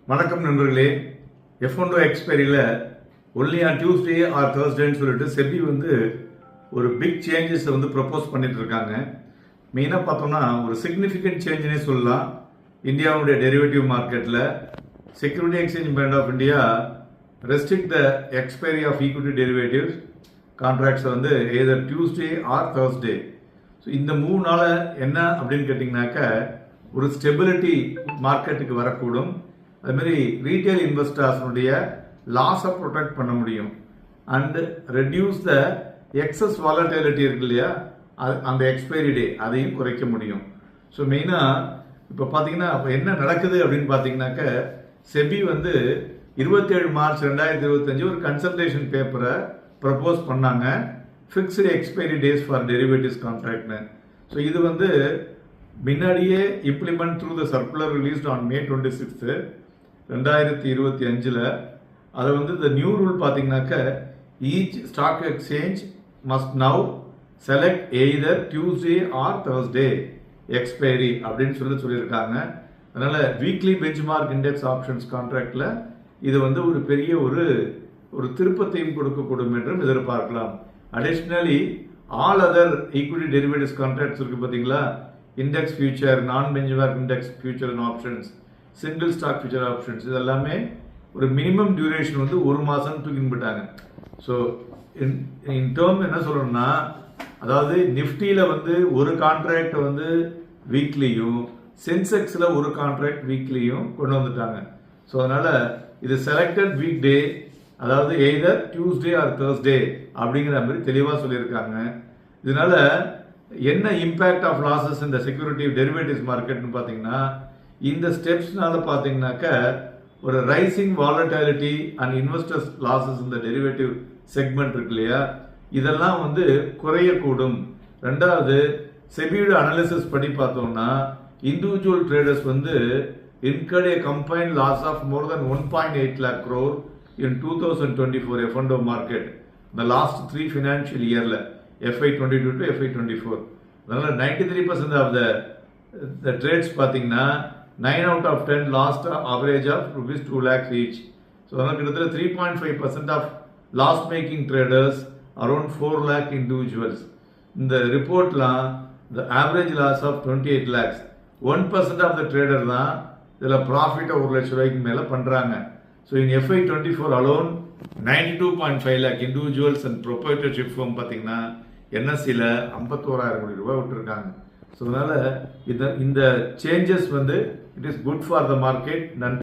வணக்கம் நண்பர்களே. F1 எக்ஸ்பைரியில் ஒன்லி ஆன் டியூஸ்டே ஆர் தேர்ஸ்டேன்னு சொல்லிட்டு செபி ஒரு பிக் சேஞ்சஸ் ப்ரப்போஸ் பண்ணிட்டு இருக்காங்க. மெயினாக பார்த்தோம்னா ஒரு சிக்னிஃபிகண்ட் சேஞ்சுன்னே சொல்லலாம். இந்தியாவுடைய டெரிவேட்டிவ் மார்க்கெட்டில் security exchange board of India restrict the expiry of equity derivatives கான்ட்ராக்ட்ஸை either Tuesday or Thursday. So இந்த 3 நாள் என்ன அப்படின்னு கேட்டிங்கனாக்க ஒரு ஸ்டெபிலிட்டி மார்க்கெட்டுக்கு வரக்கூடும். அதுமாரி ரீட்டைல் இன்வெஸ்டர்ஸுடைய லாஸை ப்ரொடெக்ட் பண்ண முடியும் and reduce the excess volatility இருக்கு இல்லையா, அந்த எக்ஸ்பைரி டே அதையும் குறைக்க முடியும். ஸோ மெயினாக இப்போ பார்த்தீங்கன்னா என்ன நடக்குது அப்படின்னு பார்த்தீங்கன்னாக்க செபி 27 மார்ச் 2025 ஒரு கன்சல்டேஷன் பேப்பரை ப்ரப்போஸ் பண்ணாங்க, fixed expiry days for derivatives கான்ட்ராக்ட்னு. ஸோ இது முன்னாடியே implement through the circular released on May 26, 2025. அதை த நியூ ரூல் பார்த்தீங்கன்னாக்க each stock exchange must now select either Tuesday or Thursday expiry அப்படின்னு சொல்லியிருக்காங்க. அதனால் வீக்லி பெஞ்ச்மார்க் இண்டெக்ஸ் ஆப்ஷன்ஸ் கான்ட்ராக்டில் இது ஒரு பெரிய ஒரு திருப்பத்தையும் கொடுக்கக்கூடும் என்றும் எதிர்பார்க்கலாம். Additionally all other equity derivatives contracts இருக்குது பார்த்தீங்களா, index future, non benchmark index future and options, single stock future options, இது எல்லாமே ஒரு மினிமம் டியூரேஷன் 1 மாதம் தூக்கின்னு போயிட்டாங்க. ஸோ இன் டேர்ம் என்ன சொல்லணும்னா, அதாவது நிஃப்டியில் ஒரு கான்ட்ராக்ட் வீக்லியும் சென்செக்ஸில் ஒரு கான்ட்ராக்ட் வீக்லியும் கொண்டு வந்துட்டாங்க. ஸோ அதனால் இது செலக்டட் வீக் டே, அதாவது எய்தர் டியூஸ்டே ஆர் தேர்ஸ்டே அப்படிங்கிற மாதிரி தெளிவாக சொல்லியிருக்காங்க. இதனால என்ன இம்பேக்ட் ஆஃப் லாசஸ் இந்த செக்யூரிட்டி டெரிவேட்டிவ்ஸ் மார்க்கெட்னு பார்த்தீங்கன்னா, இந்த ஸ்டெப்ஸ்னால பார்த்தீங்கன்னாக்க ஒரு rising volatility and investors losses இந்த டெரிவேட்டிவ் செக்மெண்ட் இருக்கு இல்லையா, இதெல்லாம் குறையக்கூடும். ரெண்டாவது, செபியோட அனாலிசிஸ் படி பார்த்தோம்னா individual traders incurred a combined loss of more than 1.8 lakh crore in 2024 F1 market, the last 3 financial yearல FY22 to FY24. அதனால 93% of the trades பார்த்தீங்கன்னா 9 out of 10 lost average of rupees 2 lakhs each. So அதனால் கிட்டத்தட்ட 3.5% of loss making traders, around 4 lakh individuals. இந்த ரிப்போர்ட்லாம் the average loss of 28 lakhs, 1% of the trader தான் இதில் ப்ராஃபிட்டை 1 லட்ச ரூபாய்க்கு மேலே பண்ணுறாங்க. So in FY24 alone 92.5 lakh individuals and proprietorship firm பார்த்தீங்கன்னா என்எஸ்சியில் 51,000 கோடி ரூபாய் விட்டுருக்காங்க. ஸோ அதனால் இந்த changes it is good for the market. நன்றி.